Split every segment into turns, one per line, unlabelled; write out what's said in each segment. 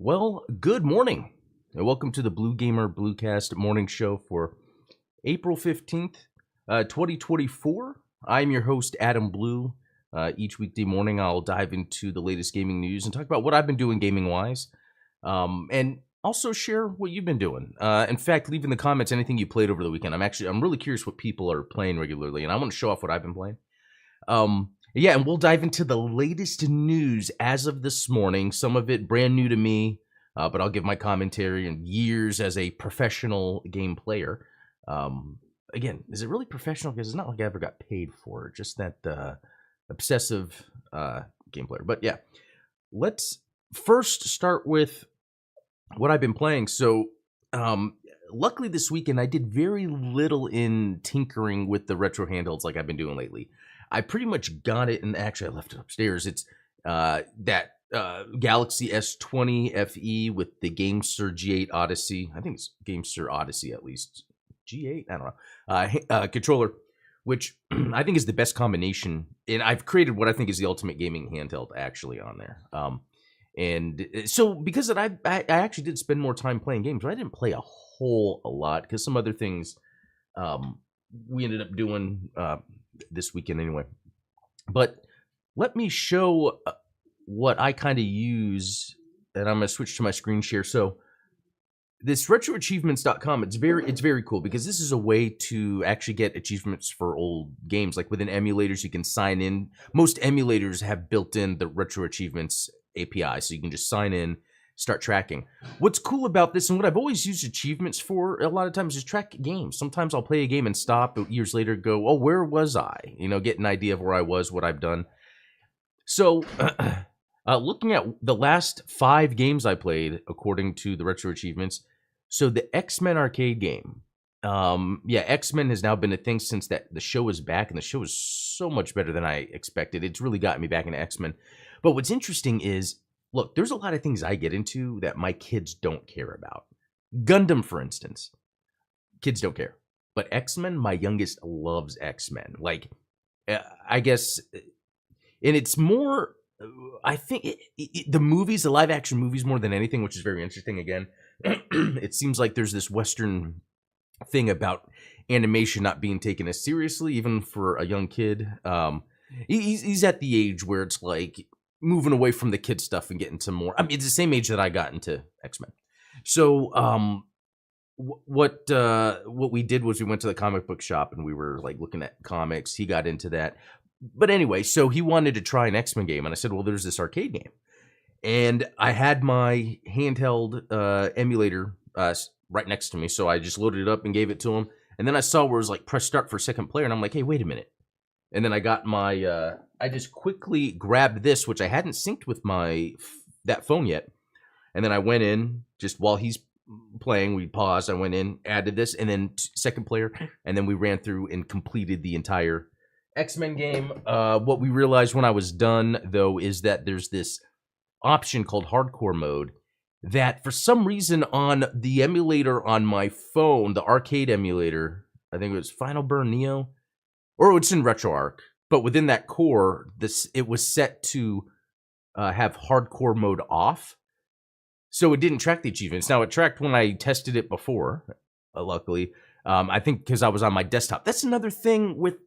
Well, good morning, and welcome to the BlueGamer Bluecast Morning Show for April 15th, 2024. I'm your host, Adam Blue. Each weekday morning, I'll dive into the latest gaming news and talk about what I've been doing gaming-wise, and also share what you've been doing. In fact, leave in the comments anything you played over the weekend. I'm really curious what people are playing regularly, and I want to show off what I've been playing. Yeah, and we'll dive into the latest news as of this morning. Some of it brand new to me, but I'll give my commentary and years as a professional game player. Again, is it really professional? Because it's not like I ever got paid for it. Just that obsessive game player. But yeah, let's first start with what I've been playing. So, luckily this weekend I did very little in tinkering with the retro handhelds like I've been doing lately. I pretty much got it, and actually I left it upstairs. It's that Galaxy S20 FE with the GameSir G8 Odyssey. I think it's GameSir Odyssey at least. G8? I don't know. Controller, which I think is the best combination. And I've created what I think is the ultimate gaming handheld actually on there. And so because of that, I actually did spend more time playing games, but I didn't play a whole lot because some other things we ended up doing this weekend anyway. But let me show what I kind of use, and I'm going to switch to my screen share. So this retroachievements.com, it's very cool because this is a way to actually get achievements for old games. Like within emulators, you can sign in. Most emulators have built in the retro achievements API, so you can just sign in, start tracking. What's cool about this, and what I've always used achievements for a lot of times, is track games. Sometimes I'll play a game and stop, but years later go, oh, where was I? You know, get an idea of where I was, what I've done. So looking at the last 5 games I played, according to the retro achievements, so the X-Men arcade game, X-Men has now been a thing since the show is back, and the show is so much better than I expected. It's really gotten me back into X-Men. But what's interesting is, look, there's a lot of things I get into that my kids don't care about. Gundam, for instance. Kids don't care. But X-Men, my youngest loves X-Men. Like, I guess, and it's more, I think, the movies, the live-action movies more than anything, which is very interesting again. It seems like there's this Western thing about animation not being taken as seriously, even for a young kid. He's at the age where it's like, moving away from the kid stuff and getting to more. I mean, it's the same age that I got into X-Men. So, what we did was we went to the comic book shop and we were like looking at comics. He got into that. But anyway, so he wanted to try an X-Men game, and I said, well, there's this arcade game. And I had my handheld emulator right next to me, so I just loaded it up and gave it to him. And then I saw where it was like, press start for second player, and I'm like, hey, wait a minute. And then I got my, I just quickly grabbed this, which I hadn't synced with that phone yet. And then I went in, just while he's playing, we paused, I went in, added this, and then second player, and then we ran through and completed the entire X-Men game. What we realized when I was done, though, is that there's this option called hardcore mode that for some reason on the emulator on my phone, the arcade emulator, I think it was Final Burn Neo, or it's in RetroArch, but within that core, it was set to have hardcore mode off, so it didn't track the achievements. Now, it tracked when I tested it before, luckily. I think because I was on my desktop. That's another thing with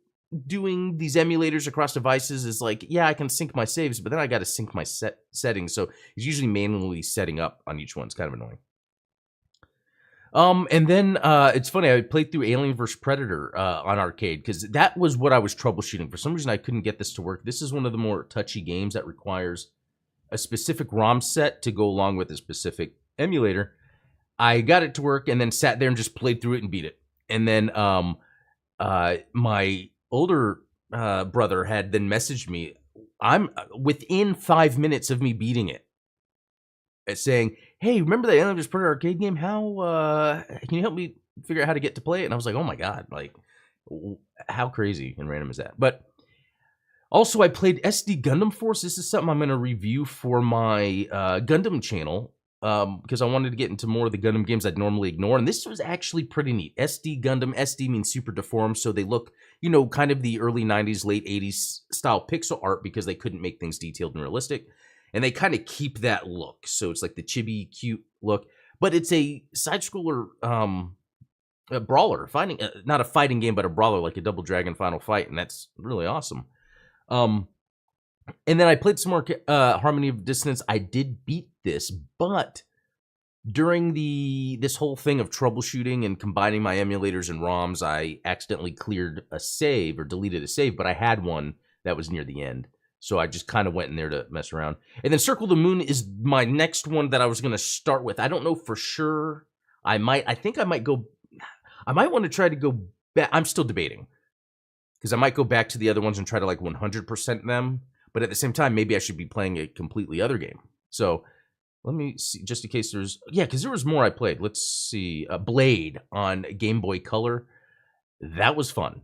doing these emulators across devices is like, yeah, I can sync my saves, but then I got to sync my settings, so it's usually manually setting up on each one. It's kind of annoying. And then it's funny, I played through Alien vs. Predator on arcade because that was what I was troubleshooting. For some reason, I couldn't get this to work. This is one of the more touchy games that requires a specific ROM set to go along with a specific emulator. I got it to work and then sat there and just played through it and beat it. And then my older brother had then messaged me. I'm within 5 minutes of me beating it, saying, hey, remember that Alien vs. Predator arcade game? How can you help me figure out how to get to play it? And I was like, oh my god, like, how crazy and random is that? But also, I played SD Gundam Force. This is something I'm going to review for my Gundam channel because I wanted to get into more of the Gundam games I'd normally ignore. And this was actually pretty neat. SD Gundam, SD means super deformed, so they look, you know, kind of the early 90s, late 80s style pixel art because they couldn't make things detailed and realistic. and they kind of keep that look. So it's like the chibi, cute look, but it's a side scroller, a brawler, not a fighting game, but a brawler, like a Double Dragon Final Fight, and that's really awesome. And then I played some more Harmony of Dissonance. I did beat this, but during this whole thing of troubleshooting and combining my emulators and ROMs, I accidentally cleared a save or deleted a save, but I had one that was near the end. So I just kind of went in there to mess around. And then Circle the Moon is my next one that I was going to start with. I don't know for sure. I might want to try to go back. I'm still debating because I might go back to the other ones and try to like 100% them. But at the same time, maybe I should be playing a completely other game. So let me see, just in case because there was more I played. Let's see. Blade on Game Boy Color. That was fun.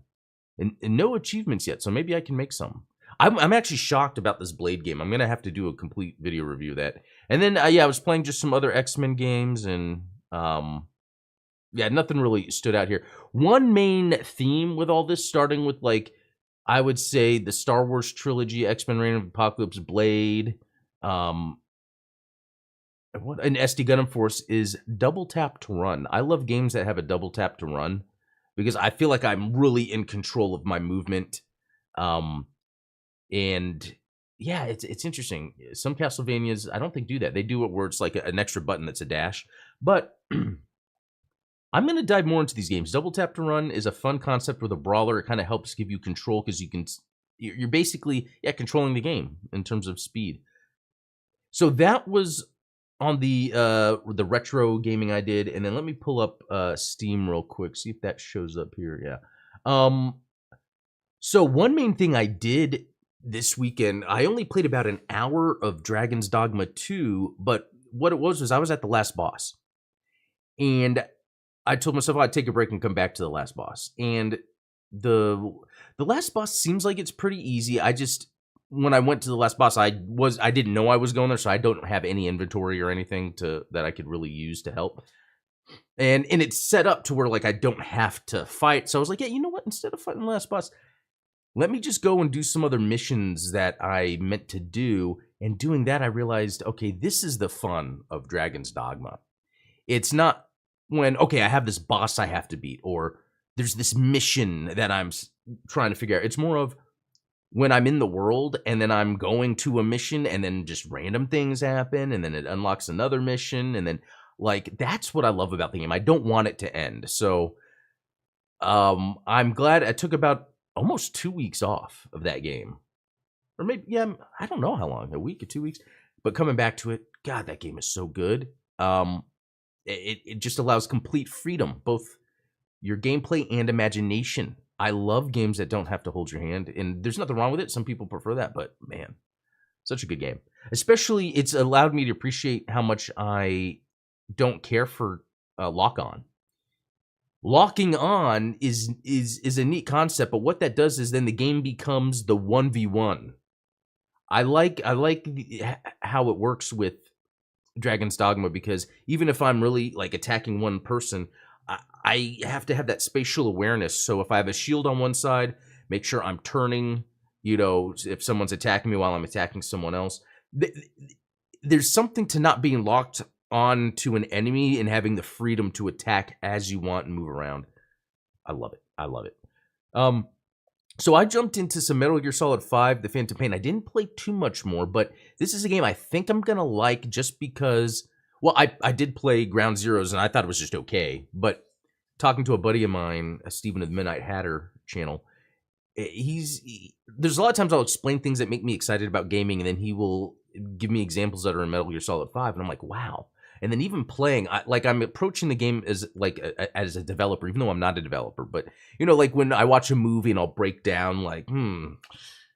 And no achievements yet, so maybe I can make some. I'm actually shocked about this Blade game. I'm going to have to do a complete video review of that. And then, I was playing just some other X-Men games, and nothing really stood out here. One main theme with all this, starting with, like, I would say the Star Wars trilogy, X-Men Reign of Apocalypse, Blade, and SD Gundam Force, is double tap to run. I love games that have a double tap to run because I feel like I'm really in control of my movement. And yeah, it's interesting. Some Castlevanias, I don't think do that. They do it where it's like an extra button that's a dash. But I'm going to dive more into these games. Double tap to run is a fun concept with a brawler. It kind of helps give you control because you're basically controlling the game in terms of speed. So that was on the retro gaming I did, and then let me pull up Steam real quick, see if that shows up here. Yeah. So one main thing I did this weekend, I only played about an hour of Dragon's Dogma 2, but what it was I was at the last boss, and I told myself I'd take a break and come back to the last boss. And the last boss seems like it's pretty easy. When I went to the last boss, I didn't know I was going there, so I don't have any inventory or anything that I could really use to help. And it's set up to where like I don't have to fight. So I was like, yeah, you know what? Instead of fighting the last boss, let me just go and do some other missions that I meant to do. And doing that, I realized, okay, this is the fun of Dragon's Dogma. It's not when, okay, I have this boss I have to beat, or there's this mission that I'm trying to figure out. It's more of when I'm in the world and then I'm going to a mission and then just random things happen and then it unlocks another mission. And then like, that's what I love about the game. I don't want it to end. So I'm glad I took about almost 2 weeks off of that game. Or maybe, I don't know how long, a week or 2 weeks. But coming back to it, God, that game is so good. It just allows complete freedom, both your gameplay and imagination. I love games that don't have to hold your hand, and there's nothing wrong with it. Some people prefer that, but man, such a good game. Especially, it's allowed me to appreciate how much I don't care for lock-on. Locking on is a neat concept, but what that does is then the game becomes the 1v1. I like how it works with Dragon's Dogma, because even if I'm really like attacking one person, I have to have that spatial awareness. So if I have a shield on one side, make sure I'm turning, if someone's attacking me while I'm attacking someone else. There's something to not being locked on to an enemy and having the freedom to attack as you want and move around. I love it. So I jumped into some Metal Gear Solid 5, The Phantom Pain. I didn't play too much more, but this is a game I think I'm going to like just because, well, I did play Ground Zeroes and I thought it was just okay, but talking to a buddy of mine, Steven of the Midnight Hatter channel, there's a lot of times I'll explain things that make me excited about gaming, and then he will give me examples that are in Metal Gear Solid 5, and I'm like, wow. And then even playing, I'm approaching the game as as a developer, even though I'm not a developer. But like when I watch a movie and I'll break down, like,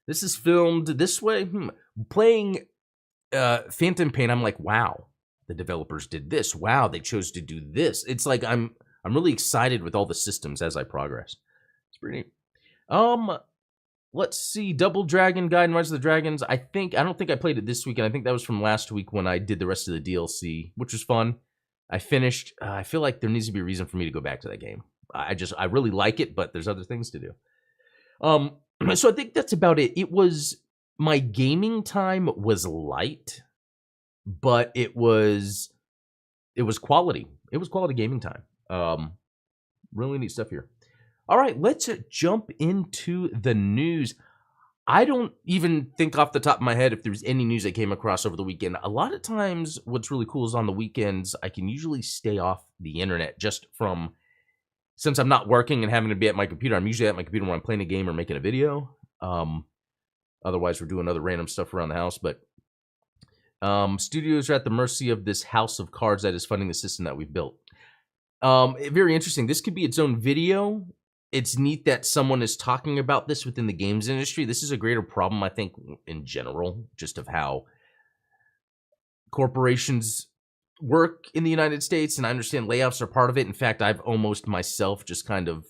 this is filmed this way. Playing Phantom Pain, I'm like, wow, the developers did this. Wow, they chose to do this. It's like I'm really excited with all the systems as I progress. It's pretty neat. Let's see, Double Dragon Guide and Rise of the Dragons. I don't think I played it this weekend. I think that was from last week when I did the rest of the DLC, which was fun. I finished. I feel like there needs to be a reason for me to go back to that game. I really like it, but there's other things to do. So I think that's about it. It was my gaming time was light, but it was quality. It was quality gaming time. Really neat stuff here. All right, let's jump into the news. I don't even think off the top of my head if there's any news I came across over the weekend. A lot of times, what's really cool is on the weekends, I can usually stay off the internet just from, since I'm not working and having to be at my computer, I'm usually at my computer when I'm playing a game or making a video. Otherwise, we're doing other random stuff around the house. But studios are at the mercy of this house of cards that is funding the system that we've built. Very interesting. This could be its own video. It's neat that someone is talking about this within the games industry. This is a greater problem, I think, in general, just of how corporations work in the United States. And I understand layoffs are part of it. In fact, I've almost myself just kind of,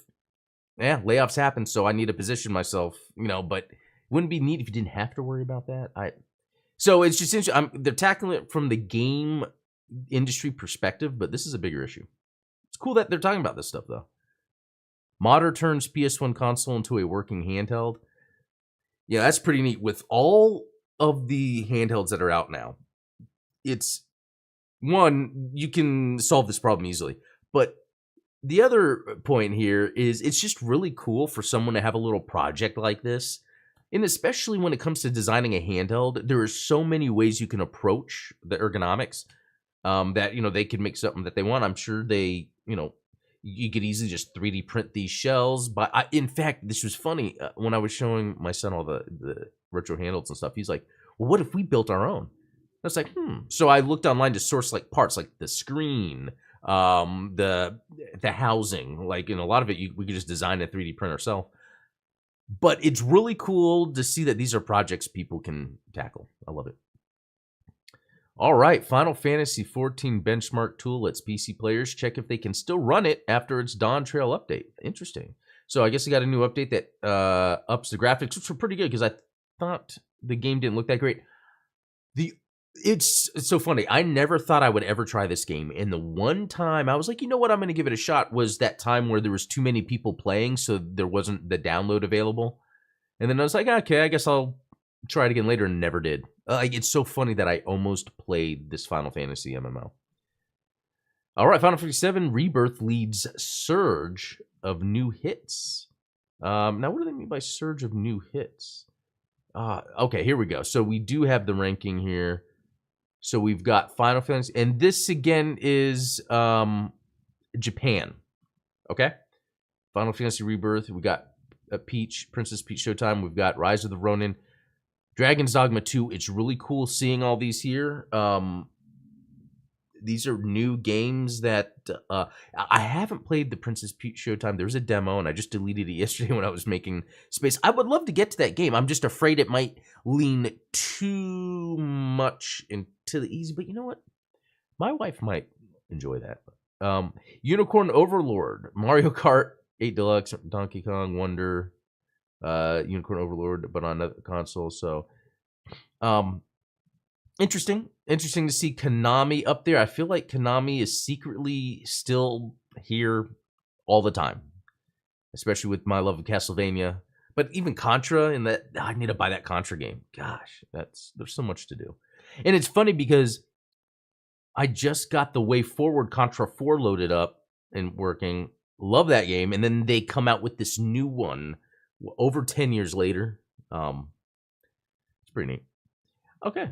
layoffs happen, so I need to position myself, but it wouldn't be neat if you didn't have to worry about that. So it's just interesting. They're tackling it from the game industry perspective, but this is a bigger issue. It's cool that they're talking about this stuff, though. Modder turns PS1 console into a working handheld. Yeah, that's pretty neat. With all of the handhelds that are out now, it's one, you can solve this problem easily. But the other point here is it's just really cool for someone to have a little project like this. And especially when it comes to designing a handheld, there are so many ways you can approach the ergonomics that, they can make something that they want. I'm sure they, you could easily just 3D print these shells. But in fact, this was funny. When I was showing my son all the retro handles and stuff, he's like, well, what if we built our own? I was like, So I looked online to source like parts, like the screen, the housing, like a lot of it, we could just design a 3D print ourselves. But it's really cool to see that these are projects people can tackle. I love it. All right, Final Fantasy XIV benchmark tool lets PC players check if they can still run it after its Dawn Trail update. Interesting. So I guess they got a new update that ups the graphics, which were pretty good because I thought the game didn't look that great. It's so funny. I never thought I would ever try this game. And the one time I was like, you know what, I'm going to give it a shot, was that time where there was too many people playing, so there wasn't the download available. And then I was like, okay, I guess I'll try it again later, and never did. It's so funny that I almost played this Final Fantasy MMO. All right, Final Fantasy VII Rebirth leads surge of new hits. Now, what do they mean by surge of new hits? Okay, here we go. So we do have the ranking here. So we've got Final Fantasy, and this again is Japan. Okay, Final Fantasy Rebirth. We got Peach, Princess Peach Showtime. We've got Rise of the Ronin, Dragon's Dogma 2. It's really cool seeing all these here. These are new games that I haven't played the Princess Peach Showtime. There's a demo, and I just deleted it yesterday when I was making space. I would love to get to that game. I'm just afraid it might lean too much into the easy. But you know what? My wife might enjoy that. Unicorn Overlord, Mario Kart 8 Deluxe, Donkey Kong Wonder, Unicorn Overlord, but on a console. So, interesting to see Konami up there. I feel like Konami is secretly still here all the time, especially with my love of Castlevania. But even Contra, and that I need to buy that Contra game. Gosh, there's so much to do. And it's funny because I just got the Way Forward Contra 4 loaded up and working. Love that game. And then they come out with this new one over 10 years later. It's pretty neat. Okay.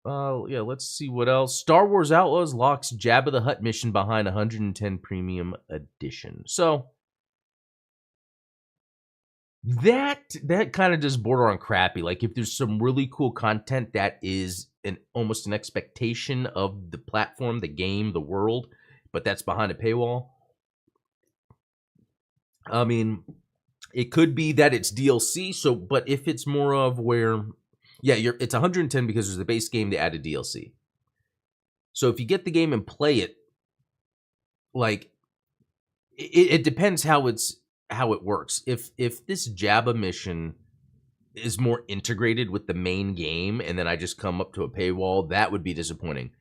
Yeah, let's see what else. Star Wars Outlaws locks Jabba the Hutt mission behind 110 Premium Edition. So that kind of just border on crappy. Like if there's some really cool content that is almost an expectation of the platform, the game, the world, but that's behind a paywall. I mean, it could be that it's DLC. So, but if it's more of where, it's 110 because there's the base game, they added DLC. So if you get the game and play it, like it depends how it works. If this Jabba mission is more integrated with the main game and then I just come up to a paywall, that would be disappointing.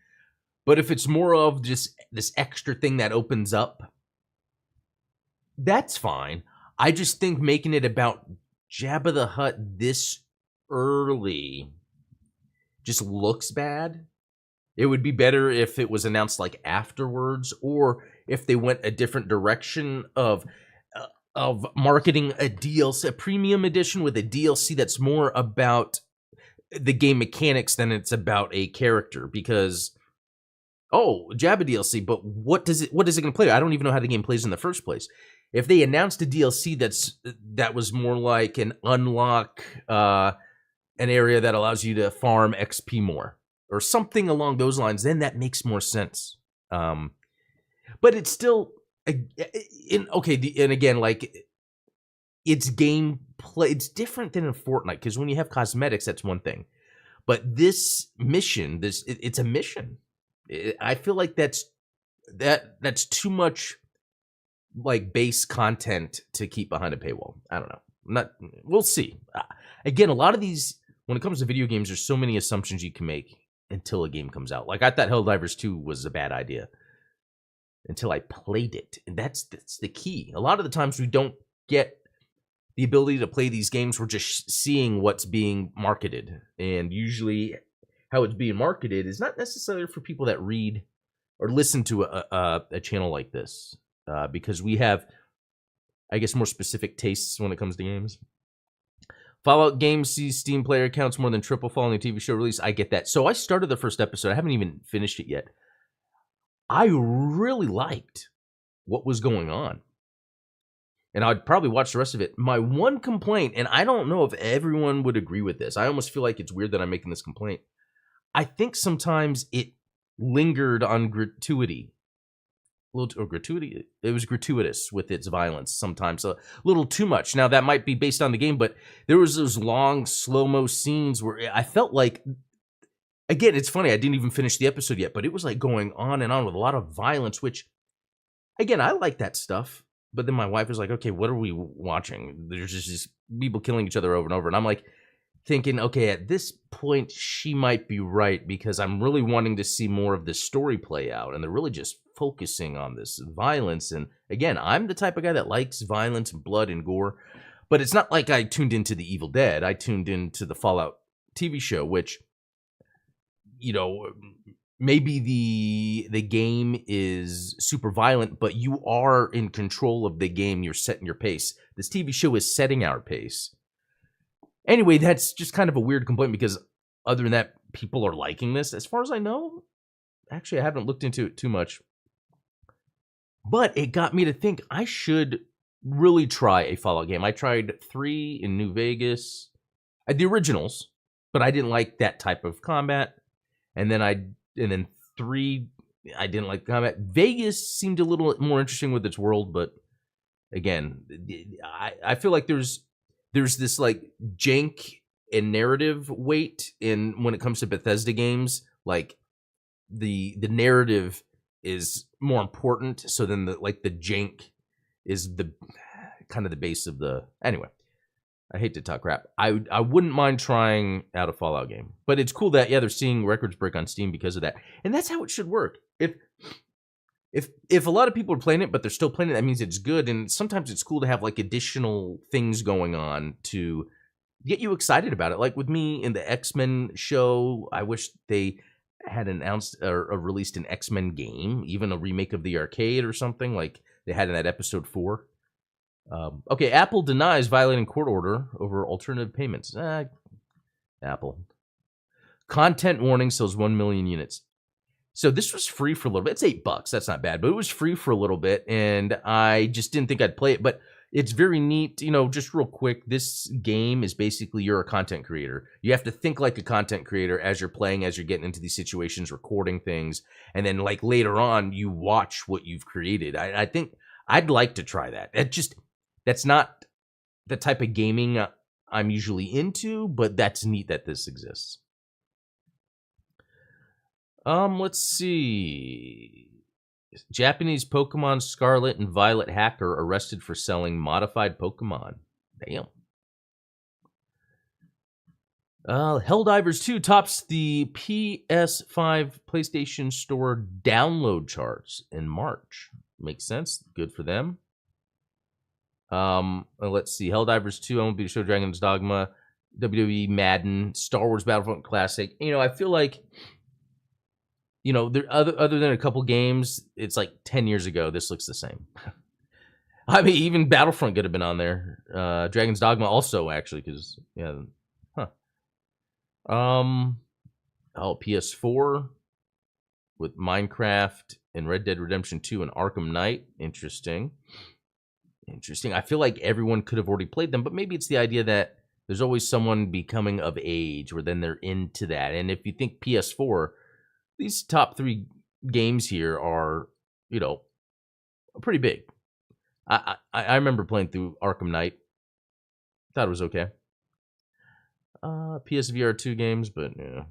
But if it's more of just this extra thing that opens up, that's fine. I just think making it about Jabba the Hutt this early just looks bad. It would be better if it was announced like afterwards, or if they went a different direction of marketing a DLC, a premium edition with a DLC that's more about the game mechanics than it's about a character. Because Jabba DLC, but what is it going to play? I don't even know how the game plays in the first place. If they announced a DLC that was more like an unlock an area that allows you to farm XP more or something along those lines, then that makes more sense. But it's still and again, like, it's gameplay. It's different than in Fortnite, because when you have cosmetics, that's one thing. But this mission, it's a mission. I feel like that's too much like base content to keep behind a paywall. I don't know. We'll see. Again, a lot of these, when it comes to video games, there's so many assumptions you can make until a game comes out. Like, I thought Helldivers 2 was a bad idea until I played it. And that's the key. A lot of the times we don't get the ability to play these games. We're just seeing what's being marketed. And usually how it's being marketed is not necessarily for people that read or listen to a channel like this. Because we have, I guess, more specific tastes when it comes to games. Fallout games sees Steam player counts more than triple following the TV show release. I get that. So I started the first episode. I haven't even finished it yet. I really liked what was going on. And I'd probably watch the rest of it. My one complaint, and I don't know if everyone would agree with this. I almost feel like it's weird that I'm making this complaint. I think sometimes it lingered on gratuity. It was gratuitous with its violence sometimes, a little too much. Now, that might be based on the game, but there was those long slow-mo scenes where I felt like, again, it's funny, I didn't even finish the episode yet, but it was like going on and on with a lot of violence, which, again, I like that stuff. But then my wife was like, okay, what are we watching? There's just people killing each other over and over. And I'm like thinking, okay, at this point, she might be right, because I'm really wanting to see more of this story play out. And they're really just focusing on this violence. And again, I'm the type of guy that likes violence and blood and gore. But it's not like I tuned into The Evil Dead. I tuned into the Fallout TV show, which, you know, maybe the game is super violent, but you are in control of the game. You're setting your pace. This TV show is setting our pace. Anyway, that's just kind of a weird complaint, because other than that, people are liking this. As far as I know, actually, I haven't looked into it too much. But it got me to think I should really try a Fallout game. I tried 3 in New Vegas, the originals, but I didn't like that type of combat. And then 3, I didn't like combat. Vegas seemed a little more interesting with its world, but again, I feel like there's this like jank and narrative weight in when it comes to Bethesda games. Like the narrative is more important, so then the jank is the kind of the base of the. Anyway, I hate to talk crap. I wouldn't mind trying out a Fallout game, but it's cool that they're seeing records break on Steam because of that, and that's how it should work. If a lot of people are playing it, but they're still playing it, that means it's good. And sometimes it's cool to have like additional things going on to get you excited about it. Like with me in the X-Men show, I wish they had announced or released an X-Men game, even a remake of the arcade or something like they had in that episode 4. Okay, Apple denies violating court order over alternative payments. Apple. Content warning sells 1 million units. So this was free for a little bit. It's $8. That's not bad, but it was free for a little bit, and I just didn't think I'd play it. But it's very neat. You know, just real quick, this game is basically you're a content creator. You have to think like a content creator as you're playing, as you're getting into these situations, recording things, and then like later on, you watch what you've created. I think I'd like to try that. That's not the type of gaming I'm usually into, but that's neat that this exists. Let's see. Japanese Pokemon Scarlet and Violet hacker arrested for selling modified Pokemon. Damn. Helldivers 2 tops the PS5 PlayStation Store download charts in March. Makes sense. Good for them. Let's see. Helldivers 2, MLB The Show, Dragon's Dogma. WWE, Madden, Star Wars Battlefront Classic. I feel like, there other than a couple games, it's like 10 years ago. This looks the same. I mean, even Battlefront could have been on there. Dragon's Dogma also, actually, because PS4 with Minecraft and Red Dead Redemption 2 and Arkham Knight. Interesting. I feel like everyone could have already played them, but maybe it's the idea that there's always someone becoming of age where then they're into that. And if you think PS4, these top 3 games here are, pretty big. I remember playing through Arkham Knight. Thought it was okay. PSVR 2 games, but yeah.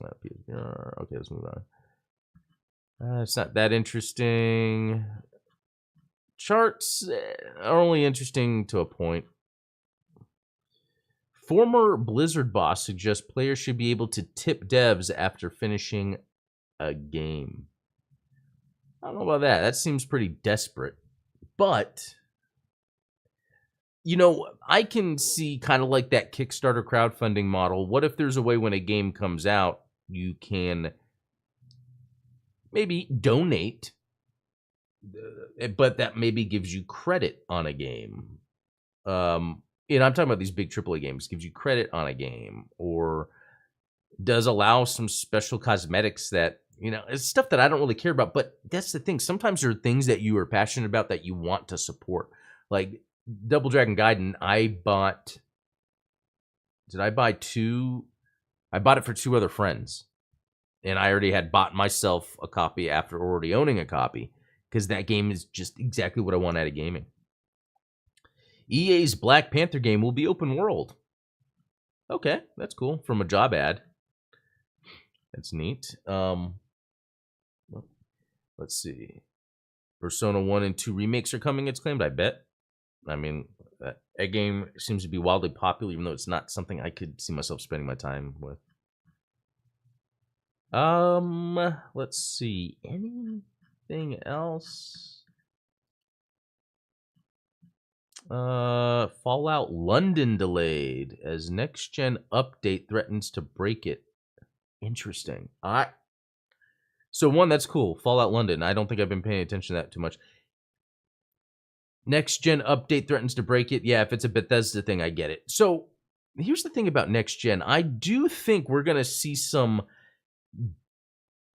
PSVR. Okay, let's move on. It's not that interesting. Charts are only interesting to a point. Former Blizzard boss suggests players should be able to tip devs after finishing a game. I don't know about that. That seems pretty desperate. But, I can see kind of like that Kickstarter crowdfunding model. What if there's a way when a game comes out, you can maybe donate, but that maybe gives you credit on a game. I'm talking about these big AAA games, gives you credit on a game, or does allow some special cosmetics that, it's stuff that I don't really care about. But that's the thing. Sometimes there are things that you are passionate about that you want to support. Like Double Dragon Gaiden, did I buy 2? I bought it for 2 other friends. And I already had bought myself a copy after already owning a copy, because that game is just exactly what I want out of gaming. EA's Black Panther game will be open world. Okay, that's cool. From a job ad. That's neat. Let's see. Persona 1 and 2 remakes are coming, it's claimed, I bet. I mean, that game seems to be wildly popular, even though it's not something I could see myself spending my time with. Let's see. Anything else? Fallout London delayed as next-gen update threatens to break it. Interesting. So one, that's cool. Fallout London. I don't think I've been paying attention to that too much. Next-gen update threatens to break it. Yeah, if it's a Bethesda thing, I get it. So here's the thing about next-gen. I do think we're going to see some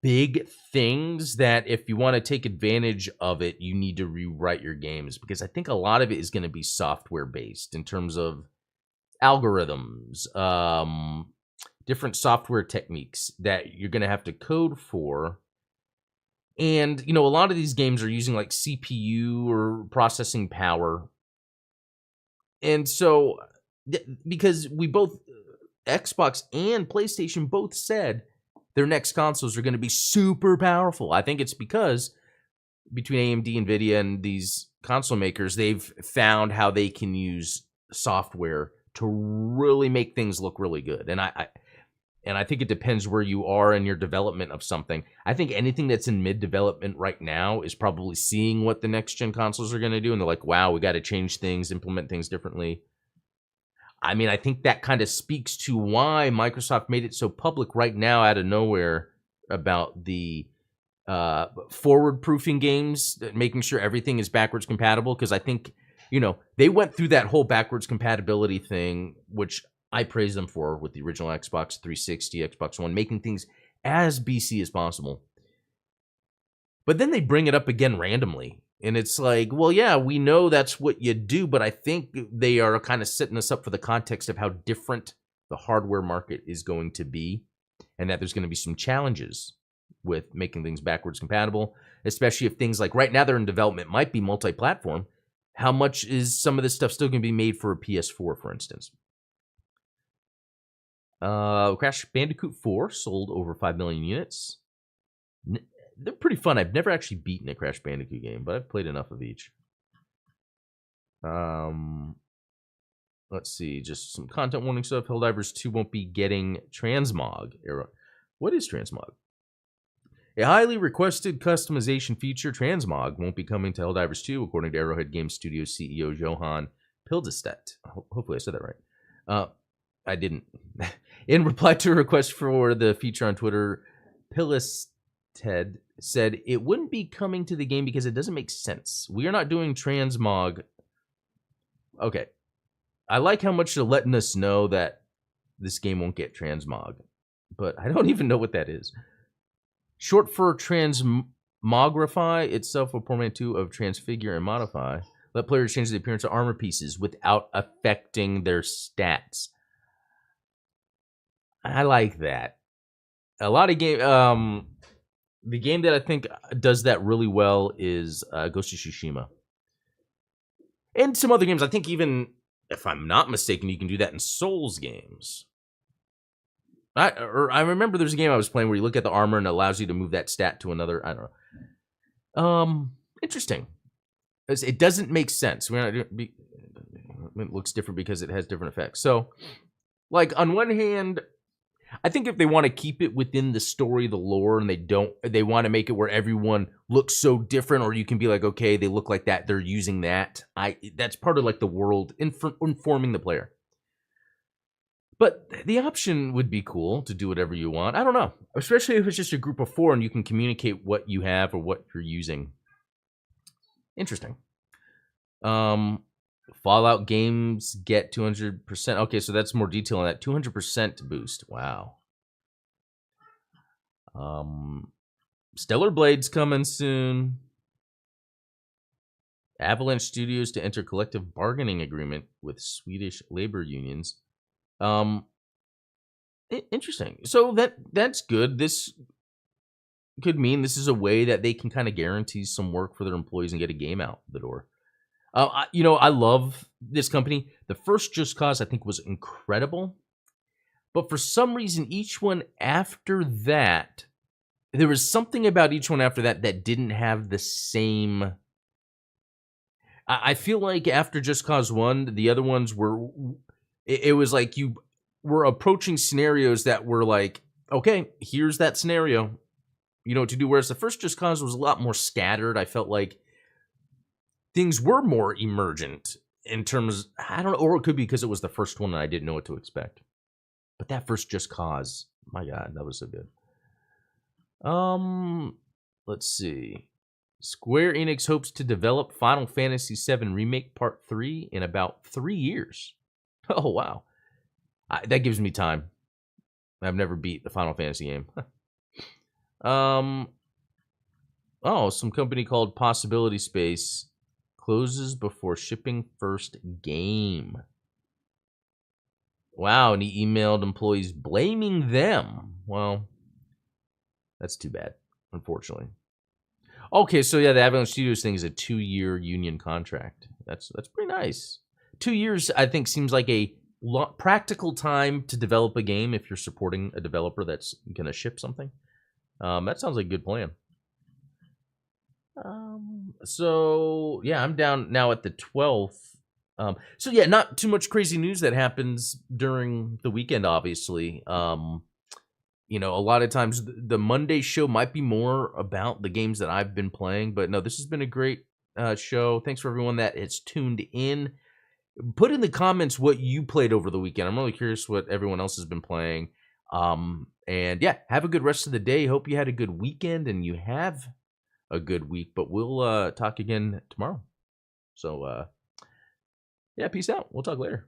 big things that if you want to take advantage of it, you need to rewrite your games, because I think a lot of it is going to be software-based in terms of algorithms, different software techniques that you're going to have to code for. And, a lot of these games are using like CPU or processing power. And so, because we both, Xbox and PlayStation both said their next consoles are going to be super powerful. I think it's because between AMD, NVIDIA, and these console makers, they've found how they can use software to really make things look really good. And I think it depends where you are in your development of something. I think anything that's in mid-development right now is probably seeing what the next-gen consoles are going to do, and they're like, wow, we got to change things, implement things differently. I mean, I think that kind of speaks to why Microsoft made it so public right now out of nowhere about the forward-proofing games, making sure everything is backwards compatible, because I think, they went through that whole backwards compatibility thing, which I praise them for with the original Xbox 360, Xbox One, making things as BC as possible. But then they bring it up again randomly. And it's like, well, yeah, we know that's what you do, but I think they are kind of setting us up for the context of how different the hardware market is going to be, and that there's going to be some challenges with making things backwards compatible, especially if things like right now they're in development might be multi-platform. How much is some of this stuff still going to be made for a PS4, for instance? Crash Bandicoot 4 sold over 5 million units. They're pretty fun. I've never actually beaten a Crash Bandicoot game, but I've played enough of each. Let's see. Just some content warning stuff. Helldivers 2 won't be getting transmog. What is transmog? A highly requested customization feature, transmog, won't be coming to Helldivers 2, according to Arrowhead Game Studios CEO Johan Pildestedt. Hopefully I said that right. I didn't. In reply to a request for the feature on Twitter, Pillis Ted said it wouldn't be coming to the game because it doesn't make sense. We are not doing transmog. Okay. I like how much you're letting us know that this game won't get transmog, but I don't even know what that is. Short for transmogrify, itself a portmanteau of transfigure and modify. Let players change the appearance of armor pieces without affecting their stats. I like that. A lot of game, the game that I think does that really well is Ghost of Tsushima. And some other games, I think even, if I'm not mistaken, you can do that in Souls games. I remember there's a game I was playing where you look at the armor and it allows you to move that stat to another, I don't know. Interesting. It doesn't make sense. It looks different because it has different effects. So, like, on one hand, I think if they want to keep it within the story, the lore, and they want to make it where everyone looks so different, or you can be like, okay, they look like that, they're using that. That's part of like the world informing the player. But the option would be cool to do whatever you want. I don't know, especially if it's just a group of 4 and you can communicate what you have or what you're using. Interesting. Fallout games get 200%. Okay, so that's more detail on that. 200% boost. Wow. Stellar Blade's coming soon. Avalanche Studios to enter collective bargaining agreement with Swedish labor unions. Interesting. So that's good. This could mean this is a way that they can kind of guarantee some work for their employees and get a game out the door. I love this company. The first Just Cause, I think, was incredible. But for some reason, each one after that, there was something about each one after that that didn't have the same... I feel like after Just Cause 1, the other ones were... It was like you were approaching scenarios that were like, okay, here's that scenario. You know what to do. Whereas the first Just Cause was a lot more scattered. I felt like things were more emergent in terms, I don't know, or it could be because it was the first one and I didn't know what to expect. But that first Just Cause, my God, that was so good. Let's see. Square Enix hopes to develop Final Fantasy VII Remake Part 3 in about 3 years. Oh, wow. That gives me time. I've never beat the Final Fantasy game. Some company called Possibility Space closes before shipping first game. Wow, and he emailed employees blaming them. Well, that's too bad, unfortunately. Okay, so yeah, the Avalanche Studios thing is a 2-year union contract. That's pretty nice. 2 years, I think, seems like a practical time to develop a game if you're supporting a developer that's going to ship something. That sounds like a good plan. So yeah, I'm down now at the 12th. So yeah, not too much crazy news that happens during the weekend, obviously. A lot of times the Monday show might be more about the games that I've been playing, but no, this has been a great show. Thanks for everyone that has tuned in. Put in the comments what you played over the weekend. I'm really curious what everyone else has been playing. And yeah, have a good rest of the day. Hope you had a good weekend and you have a good week, but we'll talk again tomorrow. So yeah, peace out. We'll talk later.